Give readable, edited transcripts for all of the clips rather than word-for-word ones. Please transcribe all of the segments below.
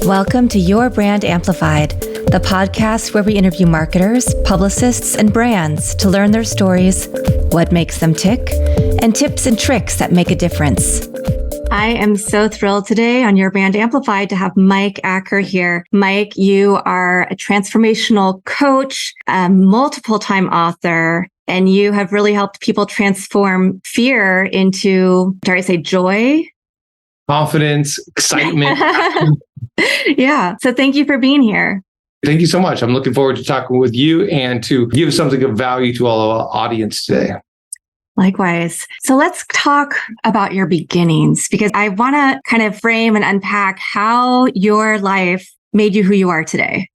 Welcome to Your Brand Amplified, the podcast where we interview marketers, publicists, and brands to learn their stories, what makes them tick, and tips and tricks that make a difference. I am so thrilled today on Your Brand Amplified to have Mike Acker here. Mike, you are a transformational coach, a multiple-time author, and you have really helped people transform fear into, dare I say, joy? Confidence, excitement. Yeah. So thank you for being here. Thank you so much. I'm looking forward to talking with you and to give something of value to all of our audience today. Likewise. So let's talk about your beginnings, because I want to kind of frame and unpack how your life made you who you are today.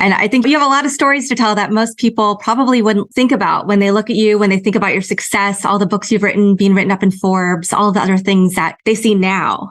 And I think you have a lot of stories to tell that most people probably wouldn't think about when they look at you, when they think about your success, all the books you've written, being written up in Forbes, all the other things that they see now.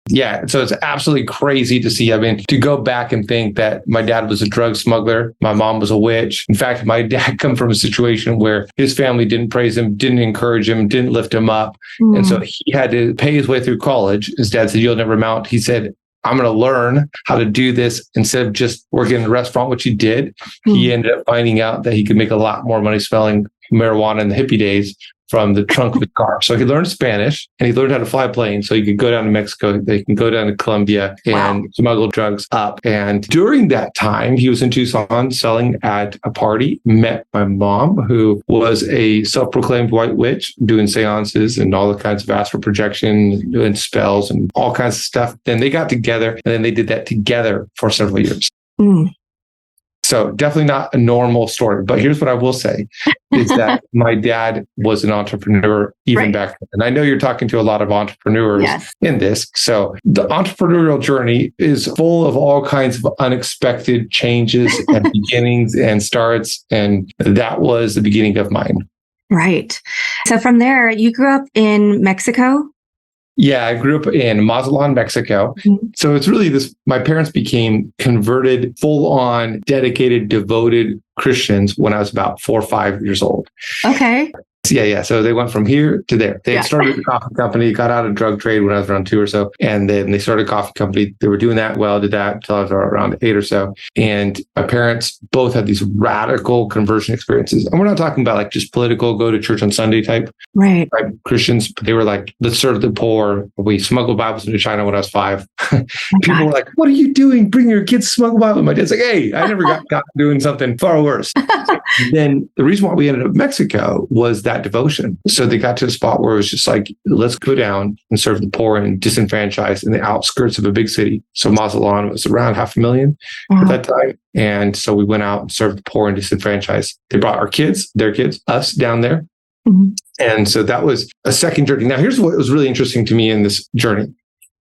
Yeah. So it's absolutely crazy to see. I mean, to go back and think that my dad was a drug smuggler. My mom was a witch. In fact, my dad come from a situation where his family didn't praise him, didn't encourage him, didn't lift him up. And so he had to pay his way through college. His dad said, "You'll never amount." He said, "I'm going to learn how to do this." Instead of just working in a restaurant, which he did, he ended up finding out that he could make a lot more money selling marijuana in the hippie days from the trunk of his car. So he learned Spanish and he learned how to fly planes. So he could go down to Mexico, they can go down to Colombia and smuggle drugs up. And during that time, he was in Tucson selling at a party, met my mom, who was a self-proclaimed white witch, doing seances and all the kinds of astral projection, doing spells and all kinds of stuff. Then they got together and then they did that together for several years. So definitely not a normal story. But here's what I will say is that my dad was an entrepreneur even back then. And I know you're talking to a lot of entrepreneurs in this. So the entrepreneurial journey is full of all kinds of unexpected changes and beginnings and starts. And that was the beginning of mine. Right. So from there, you grew up in Mexico? Yeah, I grew up in Mazatlan, Mexico. So it's really this, my parents became converted, full-on, dedicated, devoted Christians when I was about 4 or 5 years old. Okay. Yeah. So they went from here to there. They had started a coffee company, got out of drug trade when I was around 2 or so. And then they started a coffee company. They were doing that well, did that until I was around 8 or so. And my parents both had these radical conversion experiences. And we're not talking about like just political, go to church on Sunday type Christians. But they were like, let's serve the poor. We smuggled Bibles into China when I was 5. People were like, what are you doing? Bring your kids to smuggle Bibles. My dad's like, hey, I never got doing something far worse. Then the reason why we ended up in Mexico was that devotion. So they got to a spot where it was just like, let's go down and serve the poor and disenfranchised in the outskirts of a big city. So Mazatlan was around 500,000 at that time. And so we went out and served the poor and disenfranchised. They brought our kids, their kids, us down there. And so that was a second journey. Now, here's what was really interesting to me in this journey.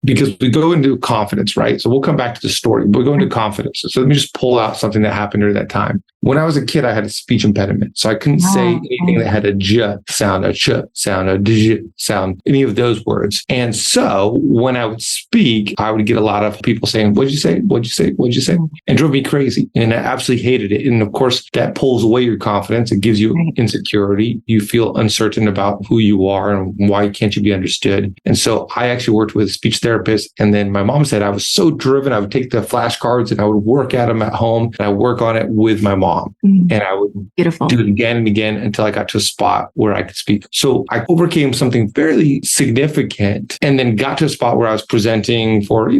Because we go into confidence, right? So we'll come back to the story. We'll go into confidence. So let me just pull out something that happened during that time. When I was a kid, I had a speech impediment. So I couldn't say anything that had a j sound, a ch sound, a dj sound, any of those words. And so when I would speak, I would get a lot of people saying, what'd you say? What'd you say? What'd you say? And drove me crazy. And I absolutely hated it. And of course, that pulls away your confidence. It gives you insecurity. You feel uncertain about who you are and why can't you be understood. And so I actually worked with a speech therapist. And then my mom said I was so driven. I would take the flashcards and I would work at them at home and I work on it with my mom. And I would do it again and again until I got to a spot where I could speak. So I overcame something fairly significant and then got to a spot where I was presenting for,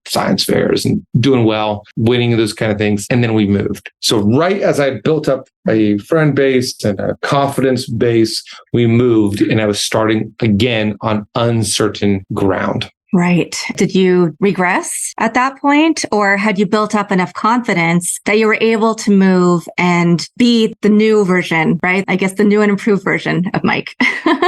science fairs and doing well, winning those kind of things. And then we moved. So right as I built up a friend base and a confidence base, we moved and I was starting again on uncertain ground. Right. Did you regress at that point, or had you built up enough confidence that you were able to move and be the new version, right? I guess the new and improved version of Mike.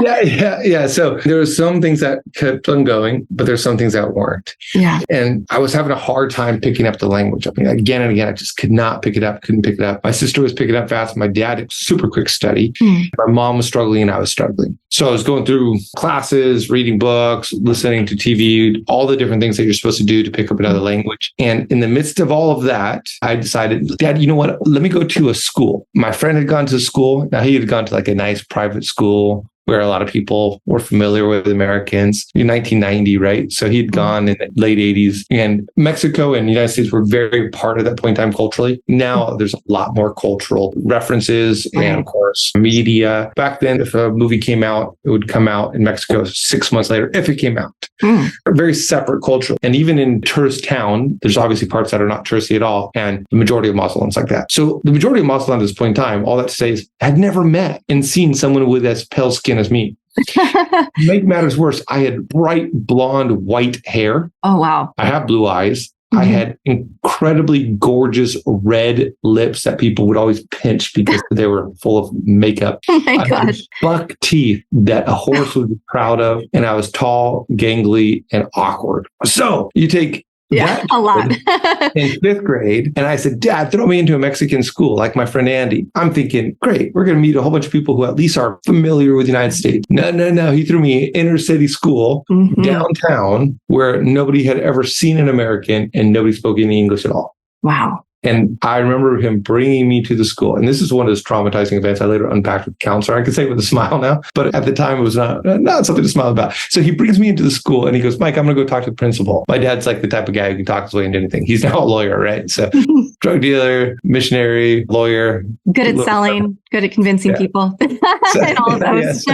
Yeah. So there were some things that kept on going, but there's some things that weren't. Yeah. And I was having a hard time picking up the language. I mean, again and again, I just could not pick it up, couldn't pick it up. My sister was picking up fast. My dad had super quick study. My mom was struggling and I was struggling. So I was going through classes, reading books, listening to TV, all the different things that you're supposed to do to pick up another language. And in the midst of all of that, I decided, Dad, you know what? Let me go to a school. My friend had gone to school. Now he had gone to like a nice private school where a lot of people were familiar with Americans in 1990, right? So he'd gone in the late 80s, and Mexico and the United States were very part of that point in time culturally. Now there's a lot more cultural references and, of course, media. Back then, if a movie came out, it would come out in Mexico 6 months later, if it came out. Very separate culture. And even in tourist town, there's obviously parts that are not touristy at all, and the majority of Muslims like that. So the majority of Muslims at this point in time, all that to say is, had never met and seen someone with as pale skin as me. Make matters worse, I had bright blonde white hair. Oh, wow. I have blue eyes. I had incredibly gorgeous red lips that people would always pinch because they were full of makeup. Oh my gosh. Buck teeth that a horse would be proud of. And I was tall, gangly, and awkward. So you take a lot. in 5th grade. And I said, Dad, throw me into a Mexican school like my friend Andy. I'm thinking, great, we're going to meet a whole bunch of people who at least are familiar with the United States. No. He threw me in inner city school downtown where nobody had ever seen an American and nobody spoke any English at all. Wow. And I remember him bringing me to the school. And this is one of those traumatizing events I later unpacked with the counselor. I can say it with a smile now, but at the time it was not something to smile about. So he brings me into the school and he goes, Mike, I'm going to go talk to the principal. My dad's like the type of guy who can talk his way into anything. He's now a lawyer, right? So drug dealer, missionary, lawyer. Good at selling, good at convincing people and all of those.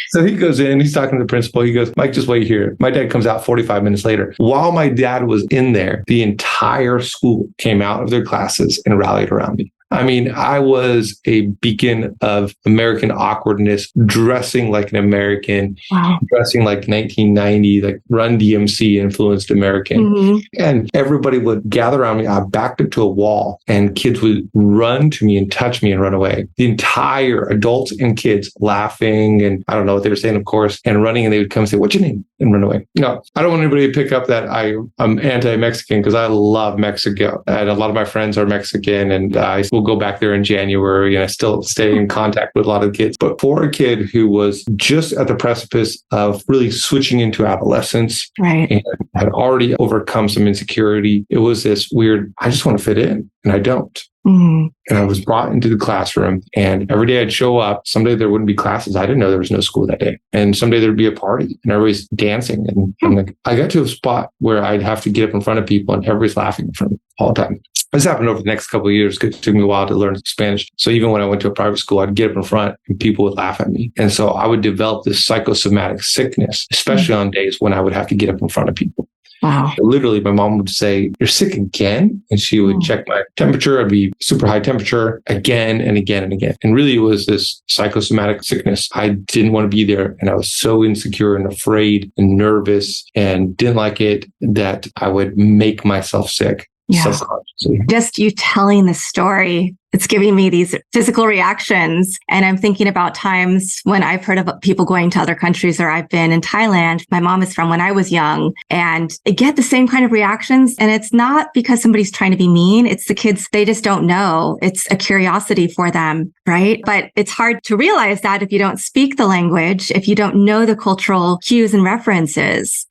So he goes in, he's talking to the principal. He goes, Mike, just wait here. My dad comes out 45 minutes later. While my dad was in there, the entire school came out of their classes and rallied around me. I mean, I was a beacon of American awkwardness, dressing like an American, dressing like 1990, like Run DMC influenced American. And everybody would gather around me. I backed up to a wall and kids would run to me and touch me and run away. The entire adults and kids laughing. And I don't know what they were saying, of course, and running. And they would come and say, what's your name? And run away. No, I don't want anybody to pick up that I'm anti-Mexican because I love Mexico. And a lot of my friends are Mexican and I will go back there in January and I still stay in contact with a lot of kids. But for a kid who was just at the precipice of really switching into adolescence and had already overcome some insecurity, it was this weird, I just want to fit in and I don't. And I was brought into the classroom and every day I'd show up. Someday there wouldn't be classes. I didn't know there was no school that day. And someday there'd be a party and everybody's dancing. And I'm like, I got to a spot where I'd have to get up in front of people and everybody's laughing in front of me all the time. This happened over the next couple of years because it took me a while to learn Spanish. So even when I went to a private school, I'd get up in front and people would laugh at me. And so I would develop this psychosomatic sickness, especially on days when I would have to get up in front of people. Wow. Literally, my mom would say, you're sick again? And she would check my temperature. I'd be super high temperature again and again and again. And really, it was this psychosomatic sickness. I didn't want to be there. And I was so insecure and afraid and nervous and didn't like it that I would make myself sick. Subconsciously. Just you telling the story, it's giving me these physical reactions. And I'm thinking about times when I've heard of people going to other countries or I've been in Thailand. My mom is from when I was young and I get the same kind of reactions. And it's not because somebody's trying to be mean. It's the kids, they just don't know. It's a curiosity for them, right? But it's hard to realize that if you don't speak the language, if you don't know the cultural cues and references.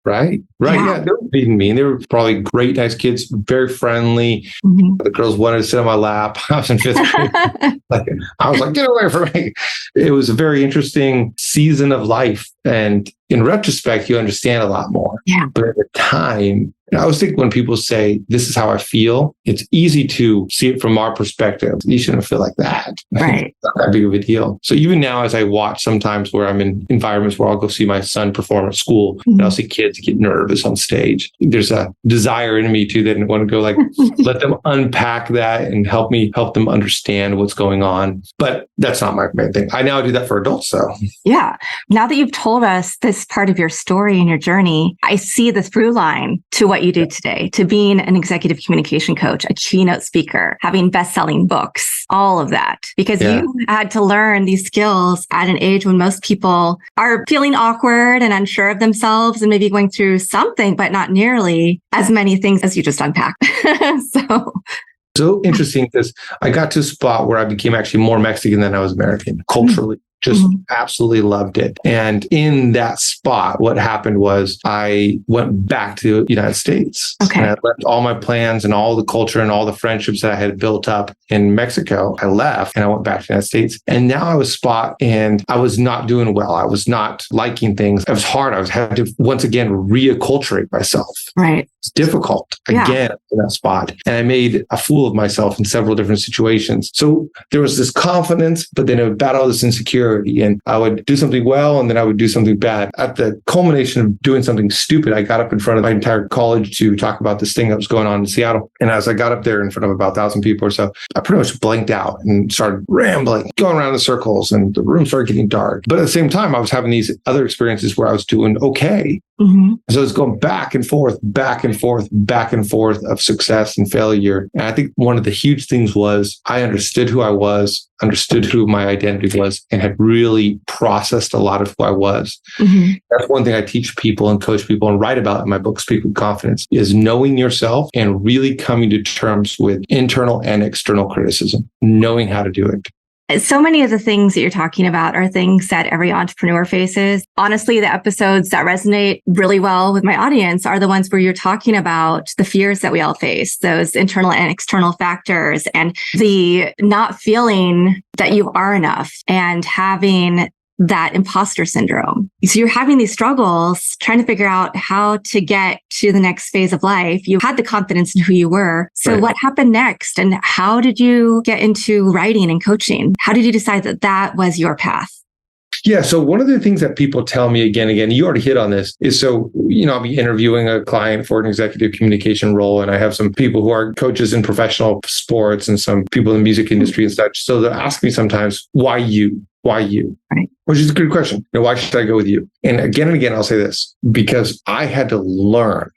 Right. Yeah. They were being mean. They were probably great, nice kids, very friendly. The girls wanted to sit on my lap. I was in 5th grade. I was like, get away from me. It was a very interesting season of life. And in retrospect, you understand a lot more. But at the time, I always think when people say, this is how I feel, it's easy to see it from our perspective. You shouldn't feel like that. Right. It's not that big of a deal. So even now, as I watch sometimes where I'm in environments where I'll go see my son perform at school and I'll see kids get nervous on stage, there's a desire in me to then want to go like, let them unpack that and help them understand what's going on. But that's not my main thing. I now do that for adults, though. Yeah. Now that you've told us this part of your story and your journey, I see the through line to what you do today, to being an executive communication coach, a keynote speaker, having best-selling books, all of that, because you had to learn these skills at an age when most people are feeling awkward and unsure of themselves and maybe going through something, but not nearly as many things as you just unpacked. So interesting because I got to a spot where I became actually more Mexican than I was American culturally. Just absolutely loved it. And in that spot, what happened was I went back to the United States. Okay. And I left all my plans and all the culture and all the friendships that I had built up in Mexico. I left and I went back to the United States. And now I was spot and I was not doing well. I was not liking things. It was hard. I was having to once again reacculturate myself. Right. It's difficult again in that spot. And I made a fool of myself in several different situations. So there was this confidence, but then I would battle this insecurity and I would do something well and then I would do something bad. At the culmination of doing something stupid, I got up in front of my entire college to talk about this thing that was going on in Seattle. And as I got up there in front of about 1,000 people or so, I pretty much blanked out and started rambling, going around in circles, and the room started getting dark. But at the same time, I was having these other experiences where I was doing okay. So it's going back and forth of success and failure. And I think one of the huge things was I understood who I was, understood who my identity was, and had really processed a lot of who I was. That's one thing I teach people and coach people and write about in my book, Speak with Confidence, is knowing yourself and really coming to terms with internal and external criticism, knowing how to do it. So many of the things that you're talking about are things that every entrepreneur faces. Honestly, the episodes that resonate really well with my audience are the ones where you're talking about the fears that we all face, those internal and external factors, and the not feeling that you are enough and having that imposter syndrome. So you're having these struggles, trying to figure out how to get to the next phase of life. You had the confidence in who you were. So what happened next? And how did you get into writing and coaching? How did you decide that that was your path? Yeah. So one of the things that people tell me again, you already hit on this, is so, I'll be interviewing a client for an executive communication role. And I have some people who are coaches in professional sports and some people in the music industry and such. So they'll ask me sometimes, why you? Why you? Right. Which is a good question. Why should I go with you? And again, I'll say this, because I had to learn.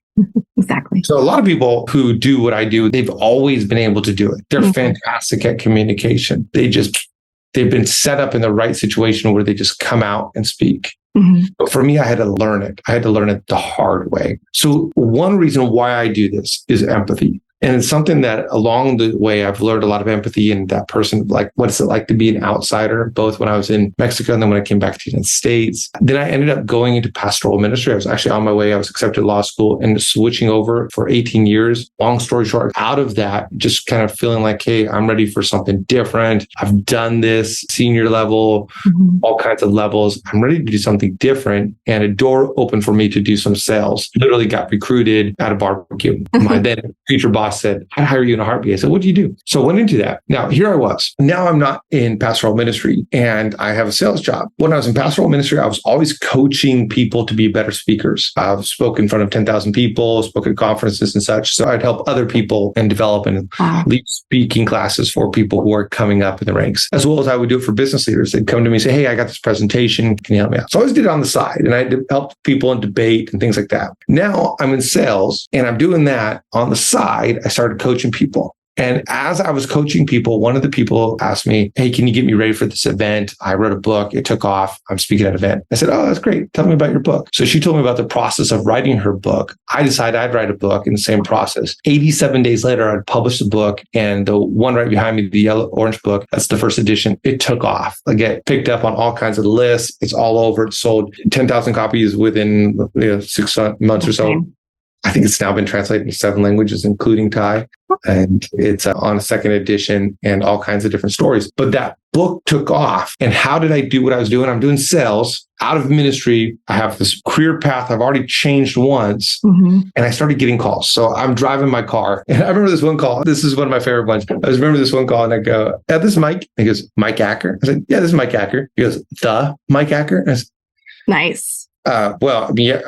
Exactly. So a lot of people who do what I do, they've always been able to do it. They're fantastic at communication. They've been set up in the right situation where they just come out and speak. But for me, I had to learn it. I had to learn it the hard way. So one reason why I do this is empathy. And it's something that along the way, I've learned a lot of empathy in that person, like what is it like to be an outsider, both when I was in Mexico and then when I came back to the United States. Then I ended up going into pastoral ministry. I was actually on my way. I was accepted at law school and switching over for 18 years. Long story short, out of that, just kind of feeling like, hey, I'm ready for something different. I've done this senior level, all kinds of levels. I'm ready to do something different. And a door opened for me to do some sales. Literally got recruited at a barbecue. My then future boss said, I'd hire you in a heartbeat. I said, what do you do? So I went into that. Now, here I was. Now I'm not in pastoral ministry and I have a sales job. When I was in pastoral ministry, I was always coaching people to be better speakers. I've spoken in front of 10,000 people, spoken at conferences and such. So I'd help other people and develop and lead speaking classes for people who are coming up in the ranks, as well as I would do it for business leaders. They'd come to me and say, hey, I got this presentation. Can you help me out? So I always did it on the side and I helped people in debate and things like that. Now I'm in sales and I'm doing that on the side. I started coaching people. And as I was coaching people, one of the people asked me, hey, can you get me ready for this event? I wrote a book. It took off. I'm speaking at an event. I said, oh, that's great. Tell me about your book. So she told me about the process of writing her book. I decided I'd write a book in the same process. 87 days later, I'd published the book. And the one right behind me, the yellow orange book, that's the first edition. It took off. I get picked up on all kinds of lists. It's all over. It sold 10,000 copies within 6 months or so. I think it's now been translated into 7 languages, including Thai. And it's on a second edition and all kinds of different stories. But that book took off. And how did I do what I was doing? I'm doing sales out of ministry. I have this career path. I've already changed once. And I started getting calls. So I'm driving my car. And I remember this one call. This is one of my favorite ones. I remember this one call and I go, yeah, this is Mike. He goes, Mike Acker. I said, yeah, this is Mike Acker. He goes, the Mike Acker. And I said, nice. Well, yeah,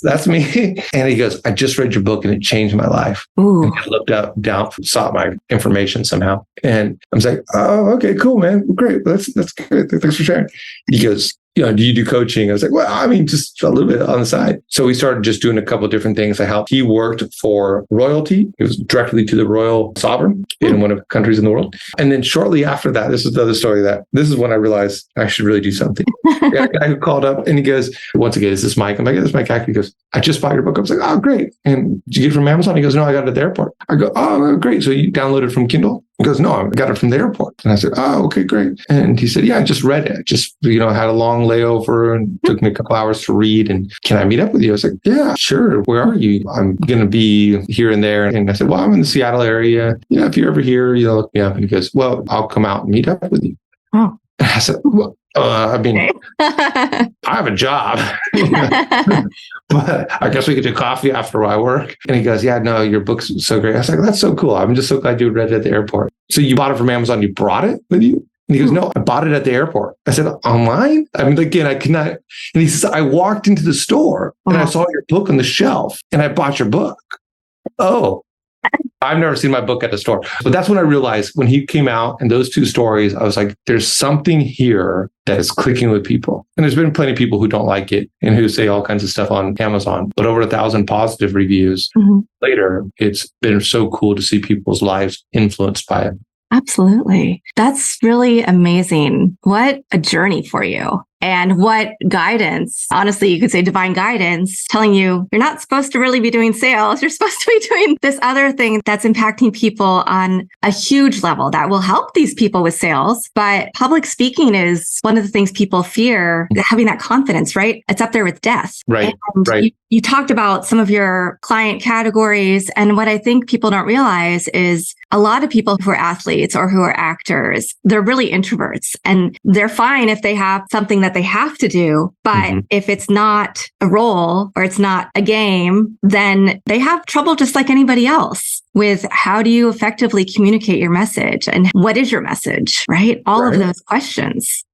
that's me. And he goes, I just read your book and it changed my life. And I looked up, down, sought my information somehow. And I'm like, oh, okay, cool, man. Great. That's good. Thanks for sharing. He goes, do you do coaching? I was like, well, I mean, just a little bit on the side. So we started just doing a couple of different things. I helped. He worked for royalty. It was directly to the royal sovereign in one of the countries in the world. And then shortly after that, this is the other story this is when I realized I should really do something. A guy who called up and he goes, once again, is this Mike? I'm like, yeah, this is Mike Acker. He goes, I just bought your book. I was like, oh, great. And did you get it from Amazon? He goes, no, I got it at the airport. I go, oh, great. So you downloaded it from Kindle? He goes, no, I got it from the airport. And I said, oh, okay, great. And he said, yeah, I just read it. Just, had a long layover and took me a couple hours to read. And can I meet up with you? I was like, yeah, sure. Where are you? I'm going to be here and there. And I said, well, I'm in the Seattle area. Yeah, if you're ever here, look me up. And he goes, well, I'll come out and meet up with you. Oh. And I said, well, I have a job, but I guess we could do coffee after my work. And he goes, yeah, no, your book's so great. I was like, that's so cool. I'm just so glad you read it at the airport. So you bought it from Amazon. You brought it with you? And he goes, no, I bought it at the airport. I said, online? I mean, again, I could not. And he says, I walked into the store and I saw your book on the shelf and I bought your book. Oh, I've never seen my book at a store. But that's when I realized when he came out and those two stories, I was like, there's something here that is clicking with people. And there's been plenty of people who don't like it and who say all kinds of stuff on Amazon, but over 1,000 positive reviews later, it's been so cool to see people's lives influenced by it. Absolutely. That's really amazing. What a journey for you. And what guidance, honestly, you could say divine guidance, telling you you're not supposed to really be doing sales. You're supposed to be doing this other thing that's impacting people on a huge level that will help these people with sales. But public speaking is one of the things people fear, having that confidence, right? It's up there with death. Right. And right. You talked about some of your client categories. And what I think people don't realize is a lot of people who are athletes or who are actors, they're really introverts and they're fine if they have something that they have to do. But if it's not a role or it's not a game, then they have trouble just like anybody else with how do you effectively communicate your message and what is your message, right? All of those questions.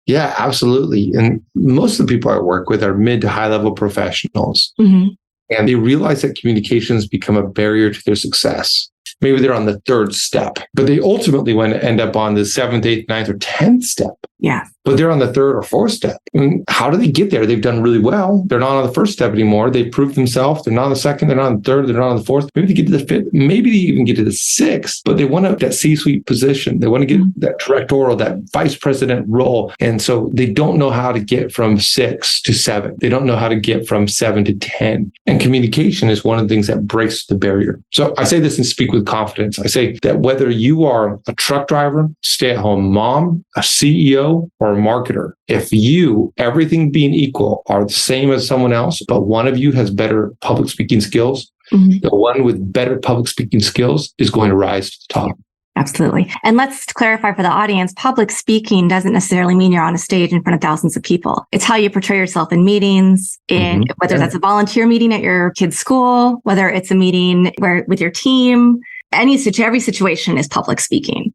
Yeah, absolutely. And most of the people I work with are mid to high level professionals. And they realize that communications become a barrier to their success. Maybe they're on the third step, but they ultimately want to end up on the 7th, 8th, 9th, or 10th step. Yeah. But they're on the 3rd or 4th step. And how do they get there? They've done really well. They're not on the 1st step anymore. They've proved themselves. They're not on the 2nd. They're not on the 3rd. They're not on the 4th. Maybe they get to the 5th. Maybe they even get to the 6th, but they want that C-suite position. They want to get that directorial, that vice president role. And so they don't know how to get from 6 to 7. They don't know how to get from 7 to 10. And communication is one of the things that breaks the barrier. So I say this and speak with confidence. I say that whether you are a truck driver, stay-at-home mom, a CEO, or a marketer, if you, everything being equal, are the same as someone else, but one of you has better public speaking skills, the one with better public speaking skills is going to rise to the top. Absolutely. And let's clarify for the audience, public speaking doesn't necessarily mean you're on a stage in front of thousands of people. It's how you portray yourself in meetings, whether that's a volunteer meeting at your kid's school, whether it's a meeting with your team, every situation is public speaking.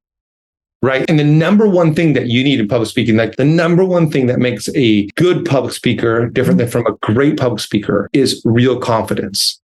Right. And the number one thing that you need in public speaking, like the number one thing that makes a good public speaker different than from a great public speaker is real confidence,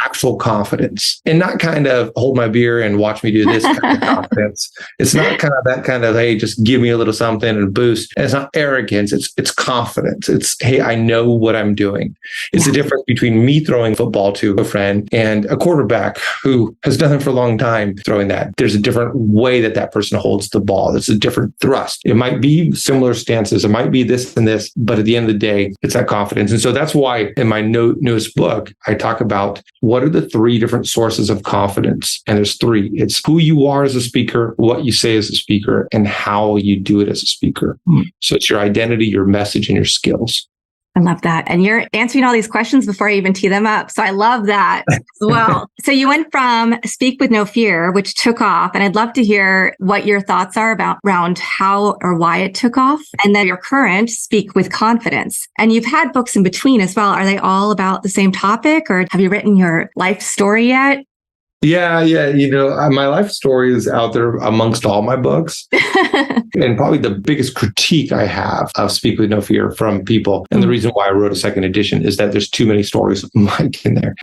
actual confidence, and not kind of hold my beer and watch me do this kind of confidence. It's not kind of that kind of, hey, just give me a little something and boost. And it's not arrogance. It's confidence. It's, hey, I know what I'm doing. It's the difference between me throwing football to a friend and a quarterback who has done it for a long time throwing that. There's a different way that person holds the ball. It's a different thrust. It might be similar stances. It might be this and this, but at the end of the day, it's that confidence. And so that's why in my newest book, I talk about what are the 3 different sources of confidence. And there's 3. It's who you are as a speaker, what you say as a speaker, and how you do it as a speaker. So it's your identity, your message, and your skills. I love that. And you're answering all these questions before I even tee them up. So I love that as well. So you went from Speak with No Fear, which took off. And I'd love to hear what your thoughts are around how or why it took off. And then your current Speak with Confidence. And you've had books in between as well. Are they all about the same topic, or have you written your life story yet? Yeah. My life story is out there amongst all my books. And probably the biggest critique I have of Speak with No Fear from people, and the reason why I wrote a 2nd edition, is that there's too many stories of Mike in there.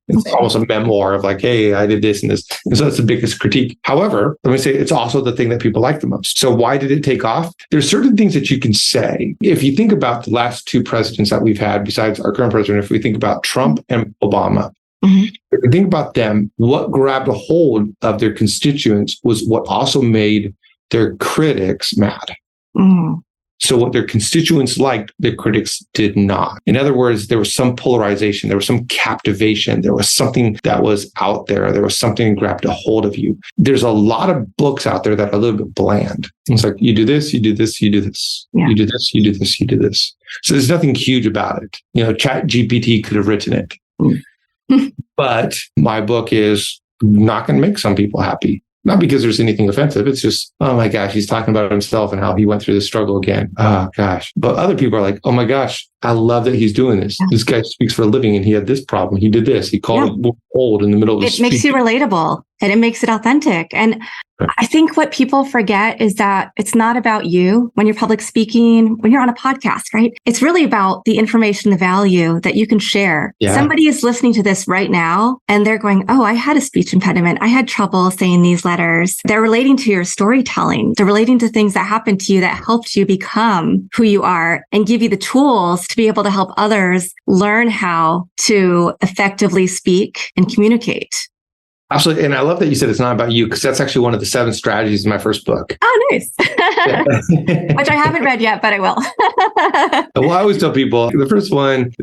It's almost a memoir of like, hey, I did this and this. And so that's the biggest critique. However, let me say it's also the thing that people like the most. So why did it take off? There's certain things that you can say. If you think about the last 2 presidents that we've had, besides our current president, if we think about Trump and Obama, if you think about them, what grabbed a hold of their constituents was what also made their critics mad. So what their constituents liked, the critics did not. In other words, there was some polarization, there was some captivation, there was something that was out there was something that grabbed a hold of you. There's a lot of books out there that are a little bit bland. It's like, you do this, you do this, you do this. Yeah. You do this, you do this, you do this. So there's nothing huge about it. Chat GPT could have written it. But my book is not going to make some people happy. Not because there's anything offensive. It's just, oh my gosh, he's talking about himself and how he went through the struggle again. Oh gosh. But other people are like, oh my gosh, I love that he's doing this. Yeah. This guy speaks for a living and he had this problem. He did this. He called it old in the middle of the street. It makes you relatable and it makes it authentic. And I think what people forget is that it's not about you when you're public speaking, when you're on a podcast, right? It's really about the information, the value that you can share. Yeah. Somebody is listening to this right now and they're going, oh, I had a speech impediment. I had trouble saying these letters. They're relating to your storytelling. They're relating to things that happened to you that helped you become who you are and give you the tools to be able to help others learn how to effectively speak and communicate. Absolutely. And I love that you said it's not about you, because that's actually one of the 7 strategies in my first book. Oh, nice. Which I haven't read yet, but I will. Well, I always tell people the first one,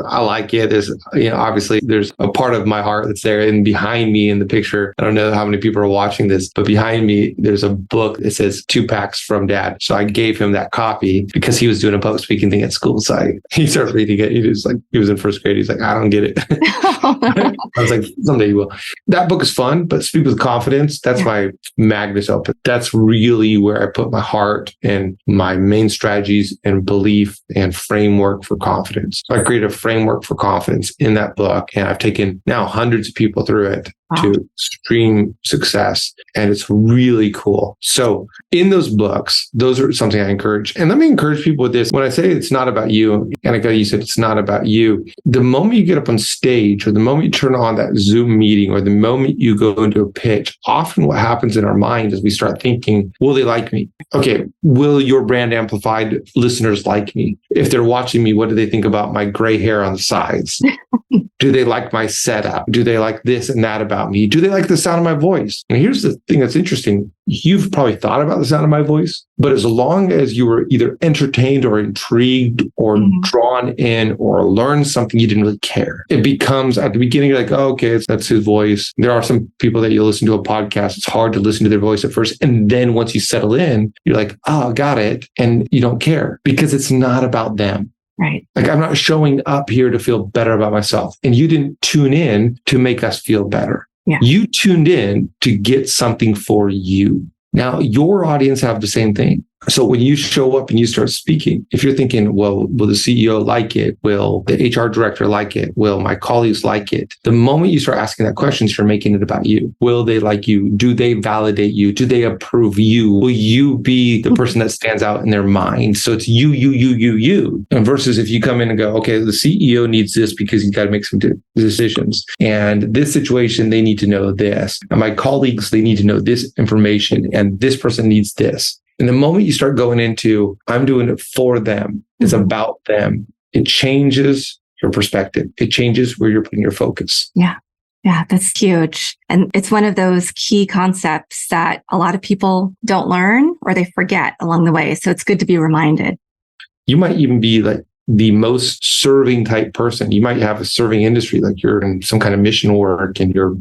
I like it. There's, obviously there's a part of my heart that's there. And behind me in the picture, I don't know how many people are watching this, but behind me, there's a book that says 2 packs from Dad. So I gave him that copy because he was doing a public speaking thing at school. So he started reading it. He was in first grade. He's like, I don't get it. I was like, someday you will. That book is fun, but speak with confidence. That's my magnus opus. That's really where I put my heart and my main strategies and belief and framework for confidence. So I created a framework for confidence in that book, and I've taken now hundreds of people through it to extreme success. And it's really cool. So in those books, those are something I encourage. And let me encourage people with this. When I say it's not about you, and you said it's not about you, the moment you get up on stage or the moment you turn on that Zoom meeting or the moment you go into a pitch, often what happens in our mind is we start thinking, will they like me? Okay, will your brand amplified listeners like me? If they're watching me, what do they think about my gray hair on the sides? Do they like my setup? Do they like this and that about me? Do they like the sound of my voice? And here's the thing that's interesting. You've probably thought about the sound of my voice, but as long as you were either entertained or intrigued or drawn in or learned something, you didn't really care. It becomes at the beginning, you're like, oh, okay, that's his voice. There are some people that you listen to a podcast. It's hard to listen to their voice at first. And then once you settle in, you're like, oh, got it. And you don't care because it's not about them. Right. Like, I'm not showing up here to feel better about myself. And you didn't tune in to make us feel better. Yeah. You tuned in to get something for you. Now, your audience have the same thing. So when you show up and you start speaking, if you're thinking, well, will the CEO like it? Will the HR director like it? Will my colleagues like it? The moment you start asking that question, you're making it about you. Will they like you? Do they validate you? Do they approve you? Will you be the person that stands out in their mind? So it's you. And versus if you come in and go, okay, the CEO needs this because he's got to make some decisions. And this situation, they need to know this. And my colleagues, they need to know this information. And this person needs this. And the moment you start going into, I'm doing it for them, it's about them, it changes your perspective. It changes where you're putting your focus. Yeah. Yeah, that's huge. And it's one of those key concepts that a lot of people don't learn or they forget along the way. So it's good to be reminded. You might even be like the most serving type person. You might have a serving industry, like you're in some kind of mission work and you're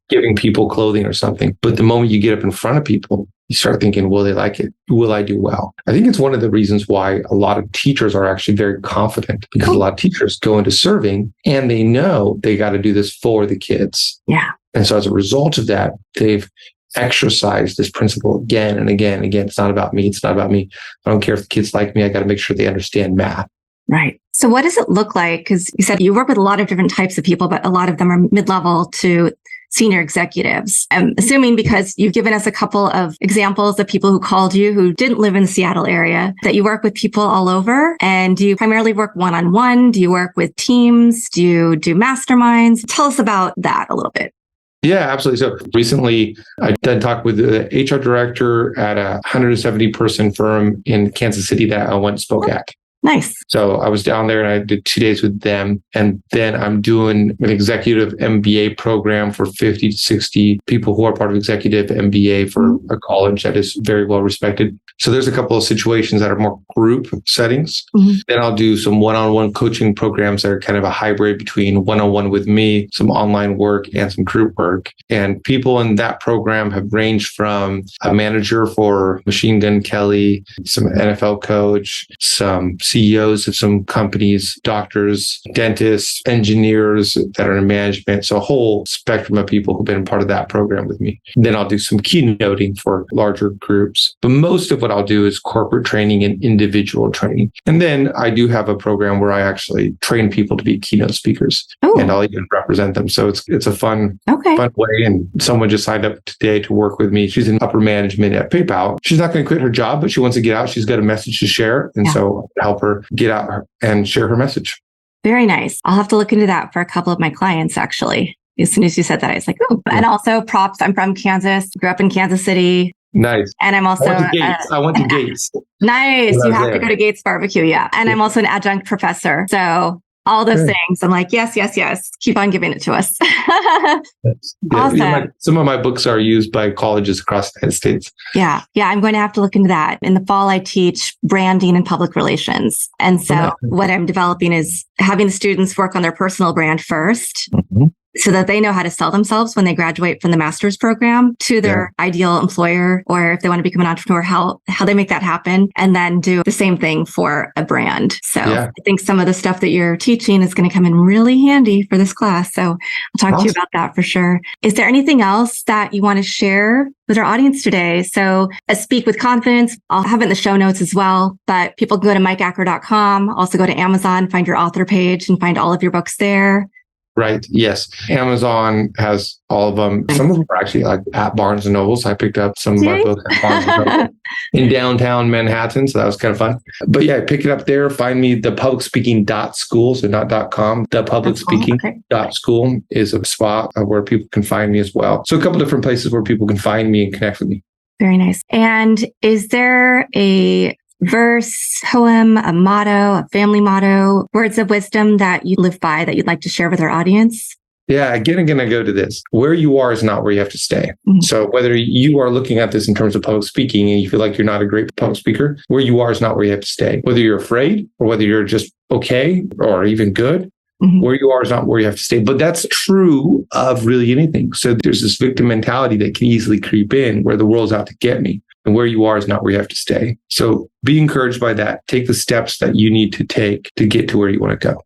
giving people clothing or something. But the moment you get up in front of people, you start thinking, will they like it? Will I do well? I think it's one of the reasons why a lot of teachers are actually very confident, because a lot of teachers go into serving and they know they got to do this for the kids. Yeah. And so as a result of that, they've exercised this principle again and again and again. It's not about me. It's not about me. I don't care if the kids like me. I got to make sure they understand math. Right. So what does it look like? Because you said you work with a lot of different types of people, but a lot of them are mid-level to senior executives. I'm assuming because you've given us a couple of examples of people who called you who didn't live in the Seattle area, that you work with people all over. And do you primarily work one-on-one? Do you work with teams? Do you do masterminds? Tell us about that a little bit. Yeah, absolutely. So recently, I did talk with the HR director at a 170-person firm in Kansas City that I went and spoke at. Nice. So I was down there and I did 2 days with them. And then I'm doing an executive MBA program for 50 to 60 people who are part of executive MBA for a college that is very well respected. So there's a couple of situations that are more group settings. Then I'll do some one-on-one coaching programs that are kind of a hybrid between one-on-one with me, some online work, and some group work. And people in that program have ranged from a manager for Machine Gun Kelly, some NFL coach, some CEOs of some companies, doctors, dentists, engineers that are in management. So a whole spectrum of people who've been part of that program with me. Then I'll do some keynoting for larger groups. But most of what I'll do is corporate training and individual training. And then I do have a program where I actually train people to be keynote speakers. And I'll even represent them. So it's a fun way. And someone just signed up today to work with me. She's in upper management at PayPal. She's not going to quit her job, but she wants to get out. She's got a message to share. And so I'll help her get out and share her message. Very nice. I'll have to look into that for a couple of my clients, actually. As soon as you said that, I was like, oh, and also props. I'm from Kansas, grew up in Kansas City. Nice. And I'm also I went to Gates. Nice. You have to go to Gates Barbecue. Yeah. And I'm also an adjunct professor. So all those things. I'm like, yes. Keep on giving it to us. Awesome. Some of my books are used by colleges across the United States. Yeah. I'm going to have to look into that. In the fall, I teach branding and public relations. And so what I'm developing is having the students work on their personal brand first. So that they know how to sell themselves when they graduate from the master's program to their ideal employer, or if they want to become an entrepreneur, how they make that happen, and then do the same thing for a brand. So I think some of the stuff that you're teaching is going to come in really handy for this class. So I'll talk to you about that for sure. Is there anything else that you want to share with our audience today? So Speak with Confidence, I'll have it in the show notes as well, but people can go to mikeacker.com, also go to Amazon, find your author page and find all of your books there. Right. Yes. Amazon has all of them. Some of them are actually like at Barnes and Nobles. I picked up some of my books at Barnes and Nobles in downtown Manhattan. So that was kind of fun. But yeah, pick it up there. Find me the publicspeaking.school. So not .com. The publicspeaking.school is a spot where people can find me as well. So a couple different places where people can find me and connect with me. Very nice. And is there a verse, poem, a motto, a family motto, words of wisdom that you live by that you'd like to share with our audience? Yeah, again, I'm going to go to this. Where you are is not where you have to stay. So whether you are looking at this in terms of public speaking and you feel like you're not a great public speaker, where you are is not where you have to stay. Whether you're afraid or whether you're just okay or even good, where you are is not where you have to stay. But that's true of really anything. So there's this victim mentality that can easily creep in where the world's out to get me. And where you are is not where you have to stay. So be encouraged by that. Take the steps that you need to take to get to where you want to go.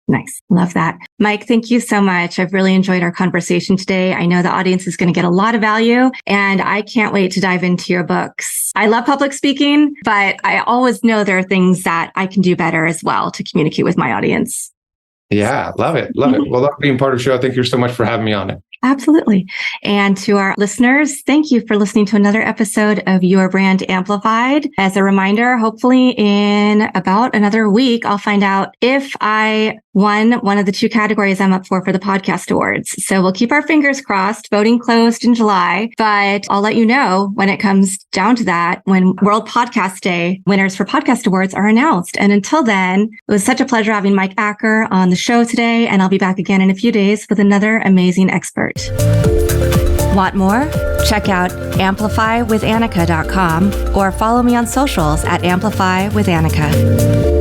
Nice. Love that. Mike, thank you so much. I've really enjoyed our conversation today. I know the audience is going to get a lot of value, and I can't wait to dive into your books. I love public speaking, but I always know there are things that I can do better as well to communicate with my audience. Yeah, love it. Well, love being part of the show. Thank you so much for having me on it. Absolutely. And to our listeners, thank you for listening to another episode of Your Brand Amplified. As a reminder, hopefully in about another week, I'll find out if I won one of the 2 categories I'm up for the podcast awards. So we'll keep our fingers crossed. Voting closed in July, but I'll let you know when it comes down to that, when World Podcast Day winners for podcast awards are announced. And until then, it was such a pleasure having Mike Acker on the show today. And I'll be back again in a few days with another amazing expert. Want more? Check out amplifywithannika.com or follow me on socials at amplifywithannika.